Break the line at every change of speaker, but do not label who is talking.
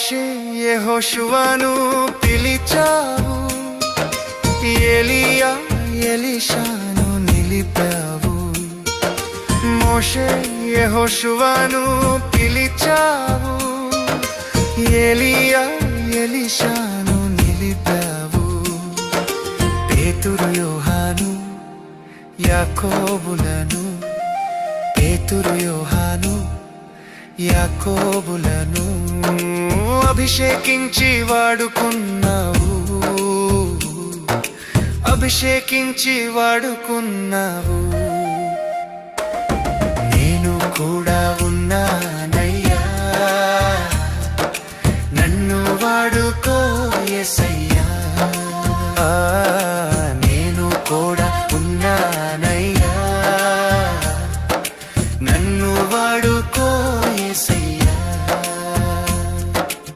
మోషే యెహోషువను పిలిచావు, ఎలీయా ఎలీషాను నిలిపావు. మోషే యెహోషువను పిలిచావు, ఎలీయా ఎలీషాను నిలిపావు. పేతురు యోహాను యాకోబులను, పేతురు యోహాను యాకోబులను అభిషేకించి వాడుకున్నావు, అభిషేకించి వాడుకున్నావు. నేను కూడా ఉన్నానయ్యా, నన్ను వాడుకో యేసయ్యా.